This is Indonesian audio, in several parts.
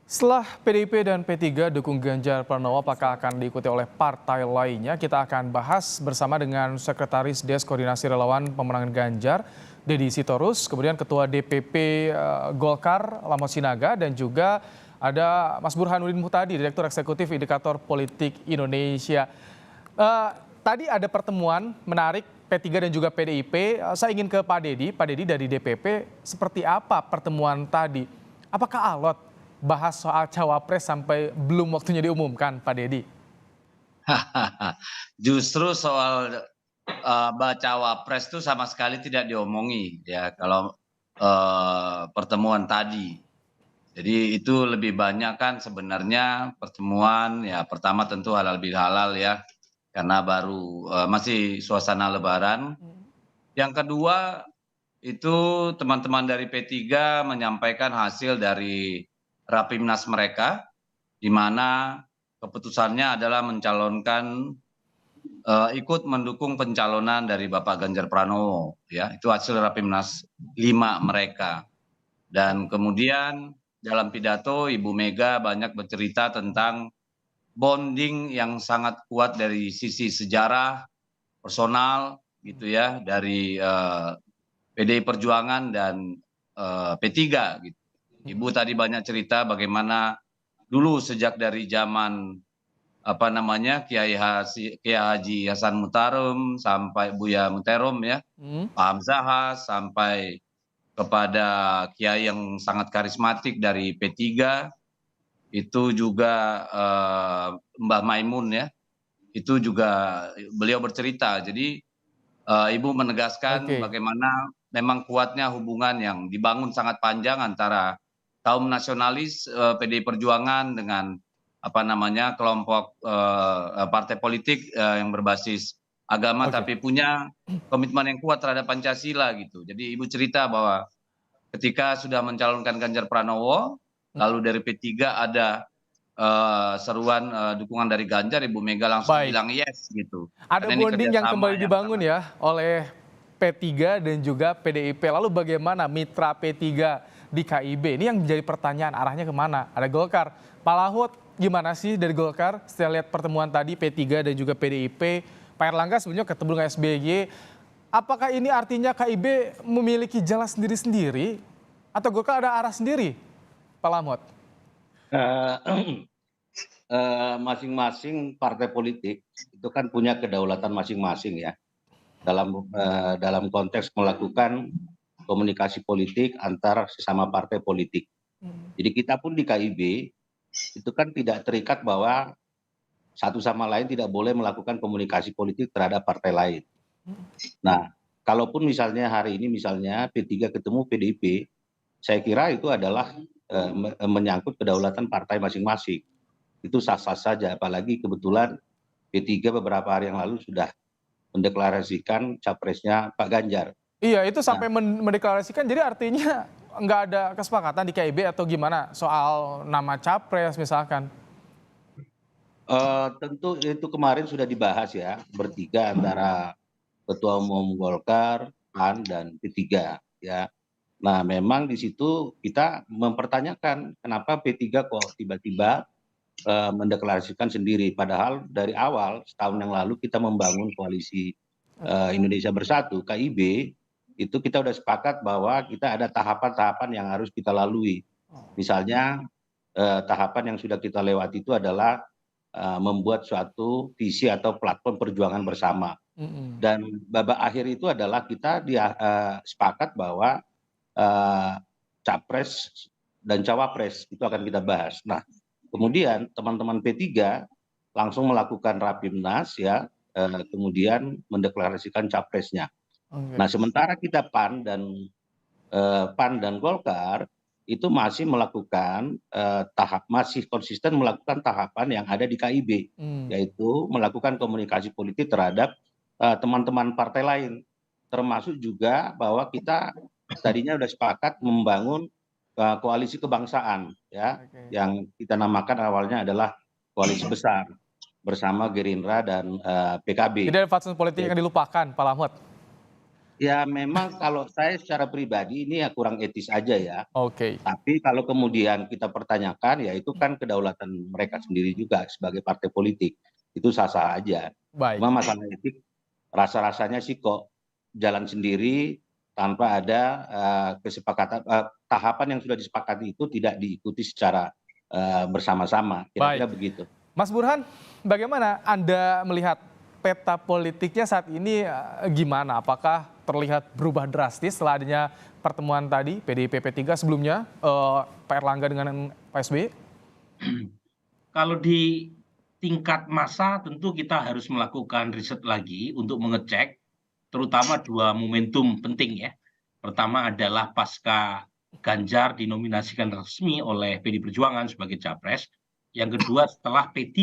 Setelah PDIP dan P3 dukung Ganjar Pranowo, apakah akan diikuti oleh partai lainnya? Kita akan bahas bersama dengan Sekretaris Des Koordinasi Relawan Pemenangan Ganjar, Deddy Sitorus, kemudian Ketua DPP Golkar, Lamos Sinaga, dan juga ada Mas Burhanuddin Muhtadi, Direktur Eksekutif Indikator Politik Indonesia. Tadi ada pertemuan menarik P3 dan juga PDIP. Saya ingin ke Pak Deddy dari DPP, seperti apa pertemuan tadi? Apakah alot bahas soal cawapres sampai belum waktunya diumumkan, Pak Deddy? Justru soal bacawa pres itu sama sekali tidak diomongi ya kalau pertemuan tadi. Jadi itu lebih banyak kan sebenarnya pertemuan ya pertama tentu halal bihalal ya karena baru masih suasana lebaran. Yang kedua itu teman-teman dari P3 menyampaikan hasil dari Rapimnas mereka di mana keputusannya adalah mencalonkan ikut mendukung pencalonan dari Bapak Ganjar Pranowo ya itu hasil Rapimnas 5 mereka. Dan kemudian dalam pidato Ibu Mega banyak bercerita tentang bonding yang sangat kuat dari sisi sejarah personal gitu ya dari PDI Perjuangan dan P3 gitu. Ibu tadi banyak cerita bagaimana dulu sejak dari zaman Kiai Haji Hasan Mutarem sampai Buya Muterom ya, Pak Hamzahas sampai kepada kiai yang sangat karismatik dari P3 itu juga Mbah Maimun ya, itu juga beliau bercerita. Jadi Ibu menegaskan Oke, bagaimana memang kuatnya hubungan yang dibangun sangat panjang antara kaum nasionalis PDI Perjuangan dengan kelompok partai politik yang berbasis agama oke. tapi punya komitmen yang kuat terhadap Pancasila gitu. Jadi Ibu cerita bahwa ketika sudah mencalonkan Ganjar Pranowo, lalu dari P3 ada seruan dukungan dari Ganjar, Ibu Mega langsung Baik, bilang yes gitu. ada Karena ini bonding yang kerjasama kembali yang dibangun sangat. ya oleh P3 dan juga PDIP. Lalu bagaimana mitra P3 di KIB? Ini yang menjadi pertanyaan, arahnya kemana? Ada Golkar. Pak Lahut, gimana sih dari Golkar? Setelah lihat pertemuan tadi P3 dan juga PDIP, Pak Erlangga sebenarnya ketemu dengan SBY. Apakah ini artinya KIB memiliki jalan sendiri-sendiri? Atau Golkar ada arah sendiri, Pak Lahut? Eh, Masing-masing partai politik itu kan punya kedaulatan masing-masing ya dalam konteks melakukan komunikasi politik antar sesama partai politik. Jadi kita pun di KIB itu kan tidak terikat bahwa satu sama lain tidak boleh melakukan komunikasi politik terhadap partai lain. Nah, kalaupun misalnya hari ini misalnya P3 ketemu PDIP, saya kira itu adalah menyangkut kedaulatan partai masing-masing. Itu sah-sah saja, apalagi kebetulan P3 beberapa hari yang lalu sudah mendeklarasikan capresnya Pak Ganjar. Iya, itu Nah, sampai mendeklarasikan, jadi artinya nggak ada kesepakatan di KIB atau gimana soal nama capres misalkan? tentu itu kemarin sudah dibahas ya, bertiga antara Ketua Umum Golkar, PAN, dan P3 ya. Nah, memang di situ kita mempertanyakan kenapa P3 kok tiba-tiba mendeklarasikan sendiri, padahal dari awal setahun yang lalu kita membangun koalisi Indonesia Bersatu (KIB), itu kita sudah sepakat bahwa kita ada tahapan-tahapan yang harus kita lalui. Misalnya tahapan yang sudah kita lewati itu adalah membuat suatu visi atau platform perjuangan bersama. Mm-mm. Dan babak akhir itu adalah kita sepakat bahwa capres dan cawapres itu akan kita bahas. Nah, kemudian teman-teman P3 langsung melakukan Rapimnas ya, kemudian mendeklarasikan capresnya. Oke. Nah, sementara kita PAN dan Golkar itu masih melakukan masih konsisten melakukan tahapan yang ada di KIB, Hmm. yaitu melakukan komunikasi politik terhadap teman-teman partai lain, termasuk juga bahwa kita tadinya sudah sepakat membangun koalisi kebangsaan ya, Oke. yang kita namakan awalnya adalah koalisi besar bersama Gerindra dan PKB. Jadi ada fatsun politik yang dilupakan, Pak Lahmud. Ya memang kalau saya secara pribadi ini ya kurang etis aja ya. Oke, Tapi kalau kemudian kita pertanyakan, ya itu kan kedaulatan mereka sendiri juga sebagai partai politik. Itu sah-sah aja. baik. Cuma masalah etik, rasa-rasanya sih kok jalan sendiri tanpa ada kesepakatan, tahapan yang sudah disepakati itu tidak diikuti secara bersama-sama. Kira-kira Baik. begitu. Mas Burhan, bagaimana Anda melihat peta politiknya saat ini gimana? Apakah terlihat berubah drastis setelah adanya pertemuan tadi PDIP P3 sebelumnya Pak Erlangga dengan Pak SBY? Kalau di tingkat massa tentu kita harus melakukan riset lagi untuk mengecek terutama dua momentum penting ya. Pertama adalah pasca Ganjar dinominasikan resmi oleh PDI Perjuangan sebagai capres. Yang kedua setelah P3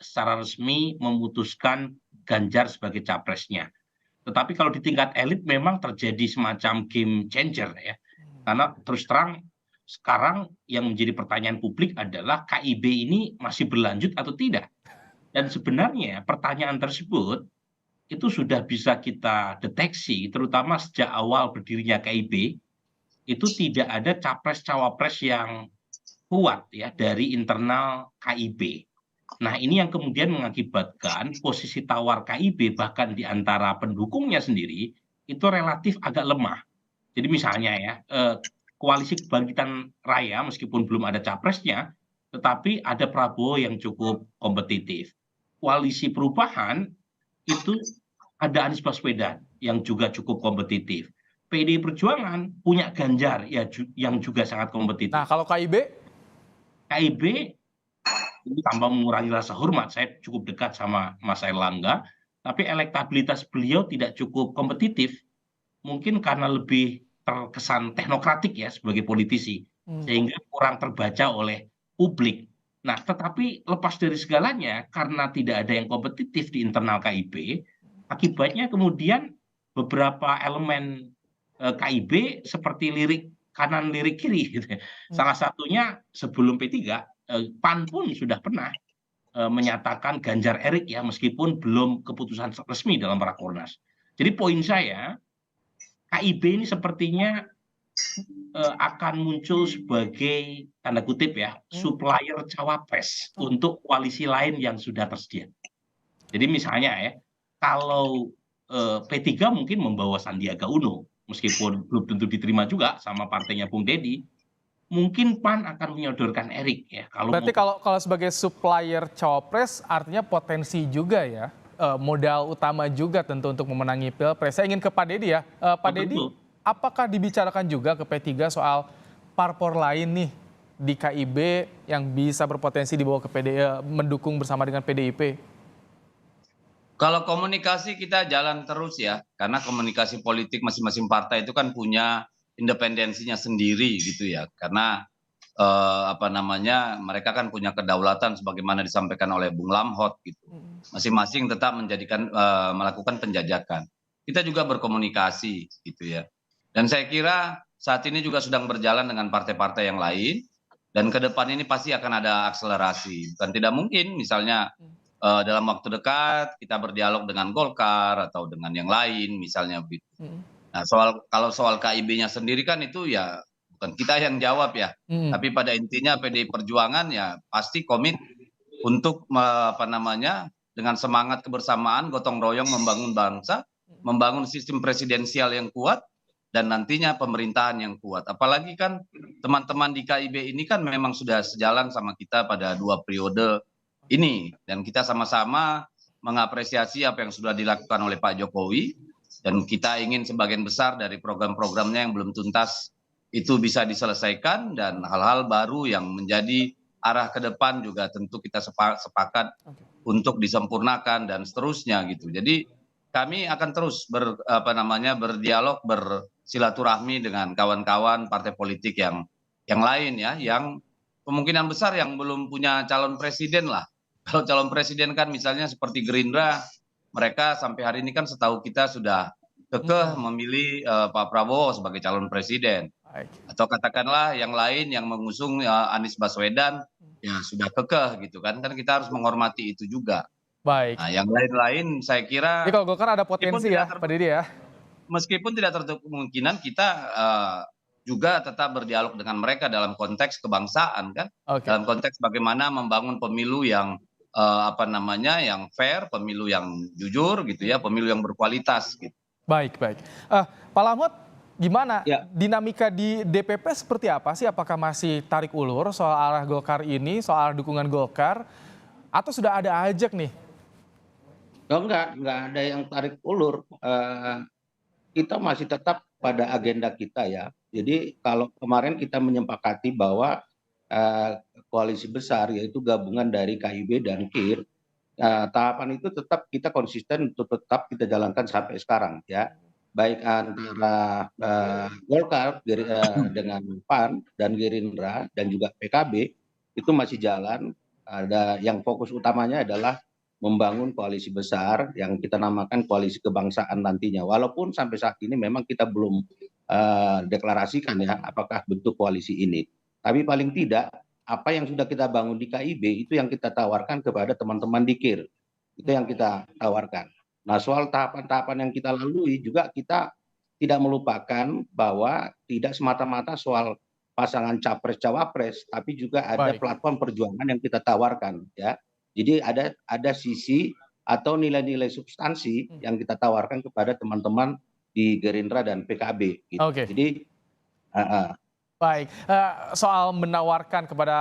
secara resmi memutuskan Ganjar sebagai capresnya. Tetapi kalau di tingkat elit memang terjadi semacam game changer ya. Karena terus terang sekarang yang menjadi pertanyaan publik adalah KIB ini masih berlanjut atau tidak. Dan sebenarnya pertanyaan tersebut itu sudah bisa kita deteksi terutama sejak awal berdirinya KIB itu tidak ada capres-cawapres yang kuat ya dari internal KIB. Nah, ini yang kemudian mengakibatkan posisi tawar KIB bahkan di antara pendukungnya sendiri itu relatif agak lemah. Jadi misalnya ya, Koalisi Kebangkitan Raya meskipun belum ada capresnya, tetapi ada Prabowo yang cukup kompetitif. Koalisi Perubahan itu ada Anies Baswedan yang juga cukup kompetitif. PDI Perjuangan punya Ganjar ya yang juga sangat kompetitif. Nah, kalau KIB? KIB ini tanpa mengurangi rasa hormat, saya cukup dekat sama Mas Erlangga, tapi elektabilitas beliau tidak cukup kompetitif, mungkin karena lebih terkesan teknokratik ya sebagai politisi, sehingga kurang terbaca oleh publik. Nah, tetapi lepas dari segalanya, karena tidak ada yang kompetitif di internal KIB, akibatnya kemudian beberapa elemen KIB seperti lirik kanan lirik kiri gitu ya. Salah satunya sebelum P3 PAN pun sudah pernah menyatakan Ganjar Erik ya meskipun belum keputusan resmi dalam Rakornas. Jadi poin saya KIB ini sepertinya akan muncul sebagai tanda kutip ya supplier cawapres untuk koalisi lain yang sudah tersedia. Jadi misalnya ya kalau P3 mungkin membawa Sandiaga Uno meskipun belum tentu diterima juga sama partainya Bung Deddy, mungkin PAN akan menyodorkan Erik ya. Berarti kalau sebagai supplier cawapres artinya potensi juga ya, modal utama juga tentu untuk memenangi Pilpres. Saya ingin ke Pak Deddy ya. Pak Deddy, apakah dibicarakan juga ke P3 soal parpor lain nih di KIB yang bisa berpotensi dibawa ke mendukung bersama dengan PDIP? Kalau komunikasi kita jalan terus ya, karena komunikasi politik masing-masing partai itu kan punya independensinya sendiri gitu ya, karena mereka kan punya kedaulatan sebagaimana disampaikan oleh Bung Lamhot gitu, masing-masing tetap melakukan penjajakan. Kita juga berkomunikasi gitu ya, dan saya kira saat ini juga sedang berjalan dengan partai-partai yang lain, dan ke depan ini pasti akan ada akselerasi. Bukan tidak mungkin misalnya dalam waktu dekat kita berdialog dengan Golkar atau dengan yang lain misalnya begitu. Nah, kalau soal KIB-nya sendiri kan itu ya bukan kita yang jawab ya, tapi pada intinya PDI Perjuangan ya pasti komit untuk dengan semangat kebersamaan gotong royong membangun bangsa, membangun sistem presidensial yang kuat dan nantinya pemerintahan yang kuat. Apalagi kan teman-teman di KIB ini kan memang sudah sejalan sama kita pada 2 periode ini, dan kita sama-sama mengapresiasi apa yang sudah dilakukan oleh Pak Jokowi, dan kita ingin sebagian besar dari program-programnya yang belum tuntas itu bisa diselesaikan, dan hal-hal baru yang menjadi arah ke depan juga tentu kita sepakat untuk disempurnakan dan seterusnya gitu. Jadi kami akan terus berdialog, bersilaturahmi dengan kawan-kawan partai politik yang lain ya, yang kemungkinan besar yang belum punya calon presiden lah. Kalau calon presiden kan misalnya seperti Gerindra, mereka sampai hari ini kan setahu kita sudah kekeh memilih Pak Prabowo sebagai calon presiden. Atau katakanlah yang lain yang mengusung Anies Baswedan, ya sudah kekeh gitu kan. Kan kita harus menghormati itu juga. Baik. Nah, yang lain-lain saya kira. Jadi kalau Golkar ada potensi ya, Pak Deddy ya? meskipun tidak tertutup kemungkinan kita juga tetap berdialog dengan mereka dalam konteks kebangsaan kan, Oke. dalam konteks bagaimana membangun pemilu yang yang fair, pemilu yang jujur gitu ya, pemilu yang berkualitas gitu. Baik, baik. Pak Lamhot, gimana Ya. dinamika di DPP seperti apa sih? Apakah masih tarik ulur soal arah Golkar ini, soal dukungan Golkar, atau sudah ada ajak nih? Oh, enggak ada yang tarik ulur. Kita masih tetap pada agenda kita ya. Jadi kalau kemarin kita menyepakati bahwa koalisi besar yaitu gabungan dari KIB dan KIR, tahapan itu tetap kita konsisten untuk tetap kita jalankan sampai sekarang ya. Baik antara Golkar dengan PAN dan Gerindra dan juga PKB itu masih jalan. Ada yang fokus utamanya adalah membangun koalisi besar yang kita namakan koalisi kebangsaan nantinya. Walaupun sampai saat ini memang kita belum deklarasikan ya apakah bentuk koalisi ini. Tapi paling tidak apa yang sudah kita bangun di KIB itu yang kita tawarkan kepada teman-teman di KIR. Itu yang kita tawarkan. Nah, soal tahapan-tahapan yang kita lalui juga kita tidak melupakan bahwa tidak semata-mata soal pasangan capres-cawapres, tapi juga ada Baik. platform perjuangan yang kita tawarkan ya. Jadi ada sisi atau nilai-nilai substansi yang kita tawarkan kepada teman-teman di Gerindra dan PKB. Gitu. Oke. Jadi Baik, soal menawarkan kepada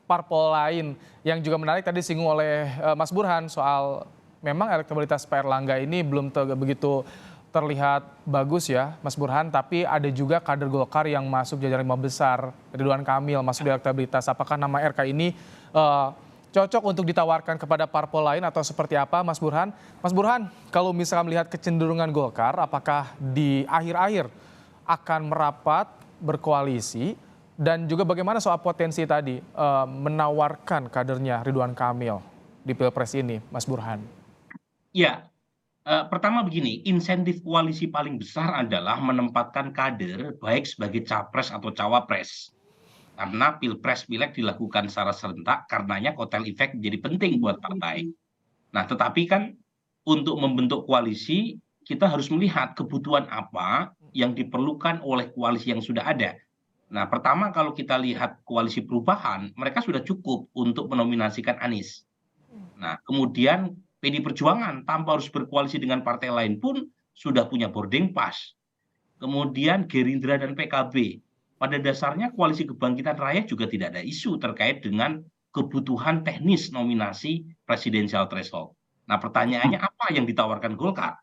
parpol lain yang juga menarik tadi disinggung oleh Mas Burhan soal memang elektabilitas Pak Erlangga ini belum begitu terlihat bagus ya Mas Burhan, tapi ada juga kader Golkar yang masuk jajaran 5 besar, Ridwan Kamil masuk di elektabilitas. Apakah nama RK ini cocok untuk ditawarkan kepada parpol lain atau seperti apa Mas Burhan? Mas Burhan, kalau misalnya melihat kecenderungan Golkar, apakah di akhir-akhir akan merapat berkoalisi dan juga bagaimana soal potensi tadi menawarkan kadernya Ridwan Kamil di Pilpres ini, Mas Burhan? Ya, pertama begini, insentif koalisi paling besar adalah menempatkan kader baik sebagai capres atau cawapres. Karena pilpres pileg dilakukan secara serentak, karenanya kotel efek menjadi penting buat partai. Nah, tetapi kan untuk membentuk koalisi, kita harus melihat kebutuhan apa yang diperlukan oleh koalisi yang sudah ada. Nah, pertama kalau kita lihat koalisi perubahan, mereka sudah cukup untuk menominasikan Anies. Nah, kemudian PD Perjuangan tanpa harus berkoalisi dengan partai lain pun sudah punya boarding pass. Kemudian Gerindra dan PKB. Pada dasarnya koalisi kebangkitan rakyat juga tidak ada isu terkait dengan kebutuhan teknis nominasi presidensial threshold. Nah, pertanyaannya apa yang ditawarkan Golkar?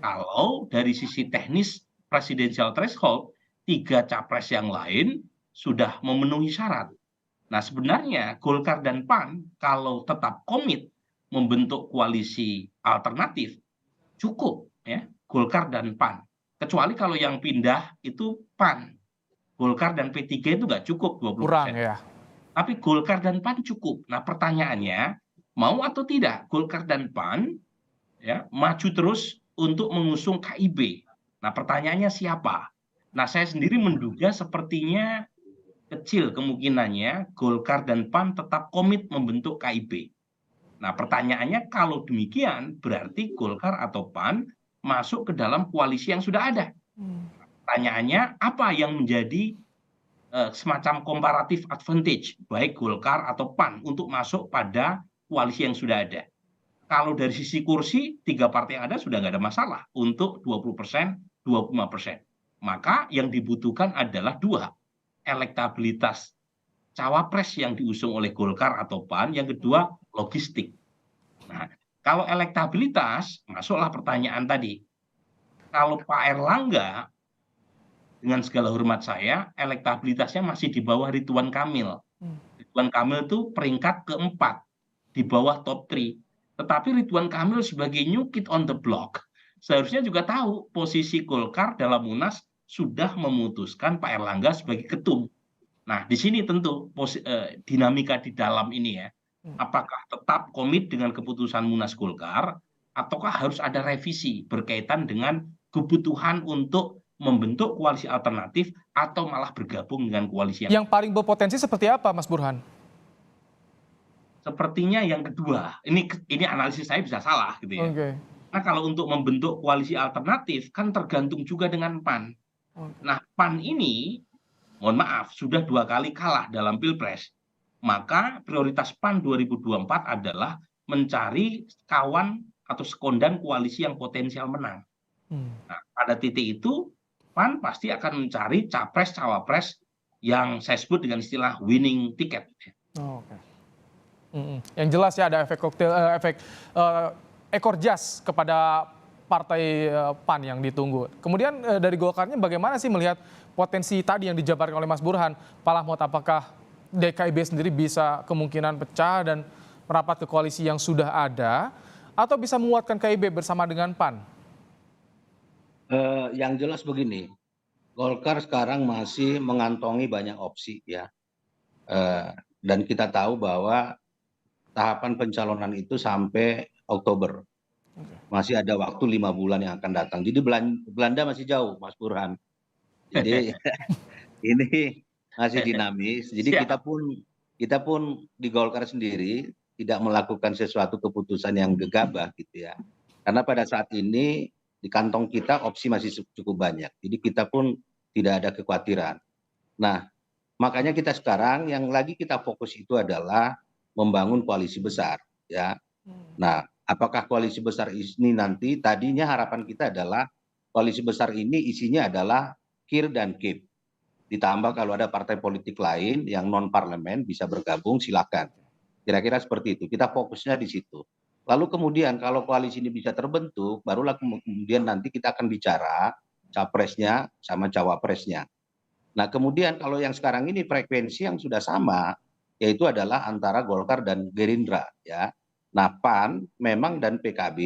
Kalau dari sisi teknis presidensial threshold, 3 capres yang lain sudah memenuhi syarat. Nah, sebenarnya Golkar dan PAN kalau tetap komit membentuk koalisi alternatif, cukup ya Golkar dan PAN. Kecuali kalau yang pindah itu PAN. Golkar dan P3 itu nggak cukup 20%. Kurang ya. Tapi Golkar dan PAN cukup. Nah, pertanyaannya mau atau tidak Golkar dan PAN ya maju terus untuk mengusung KIB. Nah, pertanyaannya siapa? Nah, saya sendiri menduga sepertinya kecil kemungkinannya Golkar dan PAN tetap komit membentuk KIB. Nah, pertanyaannya kalau demikian berarti Golkar atau PAN masuk ke dalam koalisi yang sudah ada. Pertanyaannya apa yang menjadi semacam comparative advantage baik Golkar atau PAN untuk masuk pada koalisi yang sudah ada. Kalau dari sisi kursi, 3 partai yang ada sudah nggak ada masalah untuk 20%, 25%. Maka yang dibutuhkan adalah 2, elektabilitas cawapres yang diusung oleh Golkar atau PAN, yang kedua logistik. Nah, kalau elektabilitas, masuklah pertanyaan tadi. Kalau Pak Erlangga, dengan segala hormat saya, elektabilitasnya masih di bawah Ridwan Kamil. Ridwan Kamil itu peringkat keempat, di bawah top 3. Tetapi Ridwan Kamil sebagai new kid on the block, seharusnya juga tahu posisi Golkar dalam Munas sudah memutuskan Pak Erlangga sebagai ketum. Nah, di sini tentu dinamika di dalam ini ya. Apakah tetap komit dengan keputusan Munas Golkar, ataukah harus ada revisi berkaitan dengan kebutuhan untuk membentuk koalisi alternatif atau malah bergabung dengan koalisi Yang paling berpotensi seperti apa, Mas Burhan? Sepertinya yang kedua. Ini analisis saya bisa salah gitu ya. Oke. Karena kalau untuk membentuk koalisi alternatif kan tergantung juga dengan PAN. Nah, PAN ini, mohon maaf, sudah 2 kali kalah dalam Pilpres. Maka prioritas PAN 2024 adalah mencari kawan atau sekondan koalisi yang potensial menang. Nah, pada titik itu PAN pasti akan mencari capres-cawapres yang saya sebut dengan istilah winning ticket. Oke. Yang jelas ya ada efek koktail, efek ekor jas kepada partai PAN yang ditunggu. Kemudian dari Golkarnya bagaimana sih melihat potensi tadi yang dijabarkan oleh Mas Burhan? Pak Lahmot, apakah DKIB sendiri bisa kemungkinan pecah dan merapat ke koalisi yang sudah ada, atau bisa menguatkan KIB bersama dengan PAN? Yang jelas begini, Golkar sekarang masih mengantongi banyak opsi ya. Dan kita tahu bahwa tahapan pencalonan itu sampai Oktober. Masih ada waktu 5 bulan yang akan datang. Jadi Belanda masih jauh, Mas Burhan. Jadi ini masih dinamis. Jadi kita pun di Golkar sendiri tidak melakukan sesuatu keputusan yang gegabah gitu ya. Karena pada saat ini di kantong kita opsi masih cukup banyak. Jadi kita pun tidak ada kekhawatiran. Nah, makanya kita sekarang yang lagi kita fokus itu adalah membangun koalisi besar ya. Nah, apakah koalisi besar ini nanti tadinya harapan kita adalah koalisi besar ini isinya adalah KIR dan KIP. Ditambah kalau ada partai politik lain yang non parlemen bisa bergabung silakan. Kira-kira seperti itu. Kita fokusnya di situ. Lalu kemudian kalau koalisi ini bisa terbentuk, barulah kemudian nanti kita akan bicara capresnya sama cawapresnya. Nah, kemudian kalau yang sekarang ini frekuensi yang sudah sama, yaitu adalah antara Golkar dan Gerindra ya. Nah, PAN memang dan PKB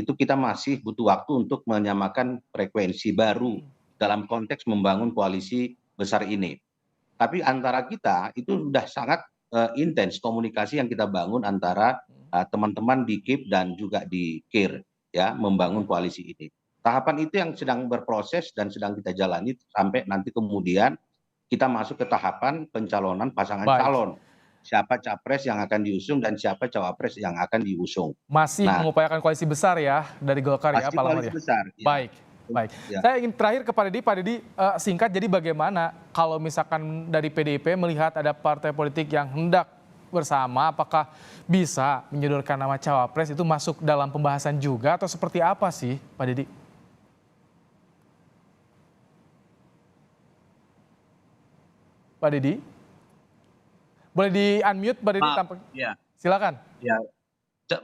itu kita masih butuh waktu untuk menyamakan frekuensi baru dalam konteks membangun koalisi besar ini. Tapi antara kita itu sudah sangat intens komunikasi yang kita bangun antara teman-teman di KIP dan juga di KIR ya, membangun koalisi ini. Tahapan itu yang sedang berproses dan sedang kita jalani sampai nanti kemudian kita masuk ke tahapan pencalonan pasangan calon. Siapa capres yang akan diusung dan siapa cawapres yang akan diusung. Masih mengupayakan koalisi besar ya dari Golkar ya, Pak Lahmot ya? Besar, ya. Baik. Ya. Saya ingin terakhir ke Pak Didi, singkat, jadi bagaimana kalau misalkan dari PDIP melihat ada partai politik yang hendak bersama, apakah bisa menyodorkan nama cawapres itu masuk dalam pembahasan juga atau seperti apa sih Pak Didi? Pak Didi? Boleh di-unmute Pak Didi? Ya. Silakan. Ya.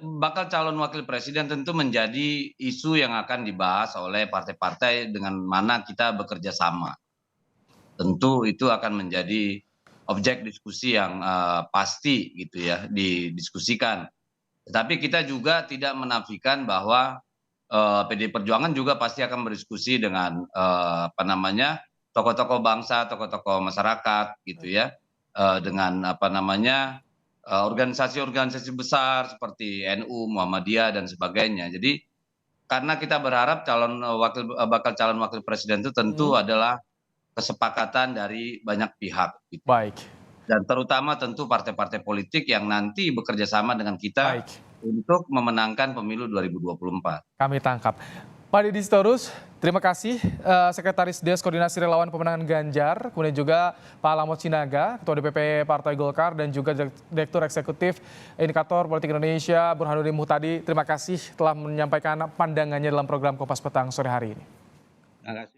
Bakal calon wakil presiden tentu menjadi isu yang akan dibahas oleh partai-partai dengan mana kita bekerja sama. Tentu itu akan menjadi objek diskusi yang pasti gitu ya, didiskusikan. Tetapi kita juga tidak menafikan bahwa PDI Perjuangan juga pasti akan berdiskusi dengan tokoh-tokoh bangsa, tokoh-tokoh masyarakat gitu ya, dengan organisasi-organisasi besar seperti NU, Muhammadiyah dan sebagainya. Jadi karena kita berharap bakal calon wakil presiden itu tentu adalah kesepakatan dari banyak pihak. Gitu. Baik. Dan terutama tentu partai-partai politik yang nanti bekerja sama dengan kita untuk memenangkan pemilu 2024. Kami tangkap. Pak Didi Sitorus, terima kasih. Sekretaris Des Koordinasi Relawan Pemenangan Ganjar, kemudian juga Pak Lahmot Sinaga, Ketua DPP Partai Golkar, dan juga Direktur Eksekutif Indikator Politik Indonesia, Burhanuddin Muhtadi. Terima kasih telah menyampaikan pandangannya dalam program Kompas Petang sore hari ini. Terima kasih.